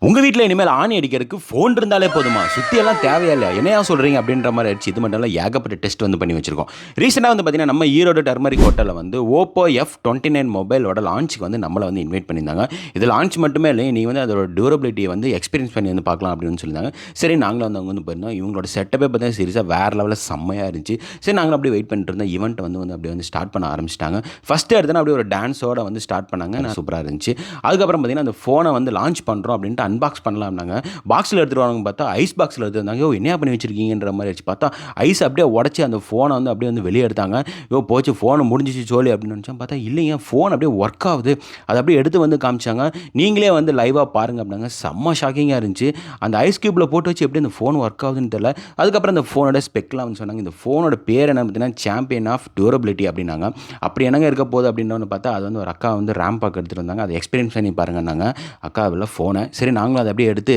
உங்க வீட்ல இனிமேல் ஆணி அடிக்கிறதுக்கு ஃபோன் இருந்தாலே போதுமா? சுத்தியெல்லாம் தேவையில்ல. என்னையா சொல்றீங்க? அப்படின்ற மாரி ஆயிடுச்சு. இது மட்டும் இல்ல, ஏகப்பட்ட டெஸ்ட் வந்து பண்ணி வச்சிருக்கோம். ரீசென்ட்டா வந்து பார்த்தீங்கன்னா, நம்ம ஈரோடு டர்மரிக் ஹோட்டல்ல வந்து Oppo F29 மொபைலோட லான்ச்சுக்கு வந்து நம்மள வந்து இன்வைட் பண்ணியிருந்தாங்க. இது லான்ச் மட்டுமே இல்ல, நீ வந்து அதோட டியூரபிலிட்டிய வந்து எக்ஸ்பீரியன்ஸ் பண்ணி வந்து பார்க்கலாம் அப்படின்னு சொல்லியிருந்தாங்க. சரி நாங்களும் வந்து அங்க வந்து போயிருந்தோம். இவங்களோட செட்டப்பே பார்த்தீங்கன்னா சீரியஸா வேற லெவல்ல செம்மையா இருந்துச்சு. சரி நாங்களும் அப்படியே வெயிட் பண்ணிட்டு இருந்தோம். ஈவென்ட் வந்து அப்படியே வந்து ஸ்டார்ட் பண்ண ஆரம்பிச்சுட்டாங்க. ஃபர்ஸ்ட் எடுத்தோனே அப்படியே ஒரு டான்ஸோட வந்து ஸ்டார்ட் பண்ணாங்க. சூப்பரா இருந்துச்சு. அதுக்கப்புறம் பார்த்தீங்கன்னா, அந்த ஃபோன வந்து லான்ச் பண்றோம் அப்படின்ட்டு அன்பாக்ஸ் பண்ணலாம்னாங்க. பாக்ஸில் எடுத்துட்டு வராங்க பார்த்தா ஐஸ் பாக்ஸில் எடுத்துருந்தாங்க. யோ என்னையா பண்ணி வச்சிருக்கீங்கன்ற மாதிரி ஆச்சு. பார்த்தா ஐஸ் அப்படியே உடச்சி அந்த ஃபோனை வந்து அப்படியே வந்து வெளியே எடுத்தாங்க. யோ போச்சு ஃபோனை முடிஞ்சிச்சு சோலி அப்படின்னு நினச்சோம். பார்த்தா இல்லைங்க, ஃபோன் அப்படியே ஒர்க் ஆகுது. அதை அப்படியே எடுத்து வந்து காமிச்சாங்க. நீங்களே வந்து லைவாக பாருங்க அப்படின்னாங்க. செம்ம ஷாக்கிங்காக இருந்துச்சு. அந்த ஐஸ் கியூப்பில் போட்டு வச்சு எப்படி அந்த ஃபோன் ஒர்க் ஆகுதுன்னு தெரியல. அதுக்கப்புறம் அந்த ஃபோனோட ஸ்பெக்லாம் வந்து சொன்னாங்க. இந்த ஃபோனோட பேர் என்ன பார்த்தீங்கன்னா சாம்பியன் ஆஃப் டியூரபிலிட்டி அப்படின்னாங்க. அப்படி என்னங்க இருக்க போகுது அப்படின்னு பார்த்தா அது வந்து ஒரு அக்கா வந்து ரேம் பாக் எடுத்துகிட்டு வந்தாங்க. அதை எக்ஸ்பீரியன்ஸ் பண்ணி பாருங்கன்னாங்க. அக்கா இல்லை ஃபோனை சரி நாங்களும் அதை அப்படியே எடுத்து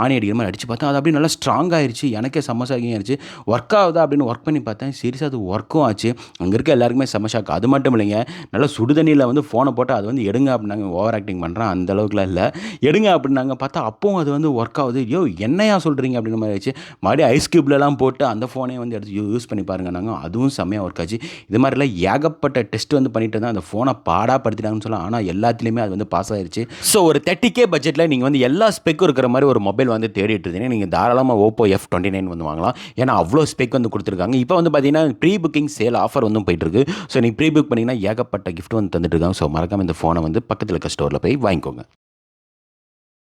ஆணி அடிக்கிற மாதிரி அடித்து பார்த்தா அது அப்படியே நல்லா ஸ்ட்ராங் ஆயிடுச்சு. எனக்கே செம்ம ஷாக்கிங் ஆயிடுச்சு. ஒர்க் ஆகுதா அப்படின்னு ஒர்க் பண்ணி பார்த்தேன். சீரியஸாக அது ஒர்க்கும் ஆச்சு. அங்கே இருக்க எல்லாருக்குமே செம்ம ஷாக். அது மட்டும் இல்லைங்க, நல்லா சுடுதண்ணியில் வந்து ஃபோனை போட்டு அது வந்து எடுங்க அப்படின்னாங்க. ஓவர் ஆக்டிங் பண்ணுறான் அந்த அளவுக்குலாம் இல்லை, எடுங்க அப்படின்னாங்க. பார்த்தா அப்பவும் அது வந்து ஒர்க் ஆகுது. யோ என்னையா சொல்கிறீங்க அப்படின்ற மாதிரி ஆயிடுச்சு. மறுபடியும் ஐஸ் கியூப்லலாம் போட்டு அந்த ஃபோனையும் வந்து எடுத்து யூஸ் பண்ணி பாருங்கன்னாங்க. அதுவும் செம்மையாக ஒர்க் ஆச்சு. இது மாதிரிலாம் ஏகப்பட்ட டெஸ்ட் வந்து பண்ணிட்டு இருந்தால் அந்த ஃபோனை பாடாப்படுத்திட்டாங்கன்னு சொல்லலாம். ஆனால் எல்லாத்துலேயுமே அது வந்து பாஸ் ஆயிடுச்சு. ஸோ ஒரு 30K பட்ஜெட்டில் நீங்கள் வந்து எல்லா ஸ்பெக்கும் இருக்கிற மாதிரி ஒரு மொபைல் வந்து தேடிட்டு இருந்தீங்கன்னா நீங்கள் தாராளமாக Oppo F29 வந்து வாங்கலாம். ஏன்னா அவ்வளோ ஸ்பெக் வந்து கொடுத்துருக்காங்க. இப்போ வந்து பார்த்தீங்கன்னா ப்ரீ புக்கிங் சேல் ஆஃபர் வந்து போயிட்டு இருக்கு. ஸோ நீங்கள் ப்ரீ புக் பண்ணிங்கன்னா ஏகப்பட்ட கிஃப்ட் வந்து தந்துட்டு இருக்காங்க. ஸோ மறக்காம இந்த ஃபோனை வந்து பக்கத்தில் இருக்க ஸ்டோரில் போய் வாங்கிக்கோங்க.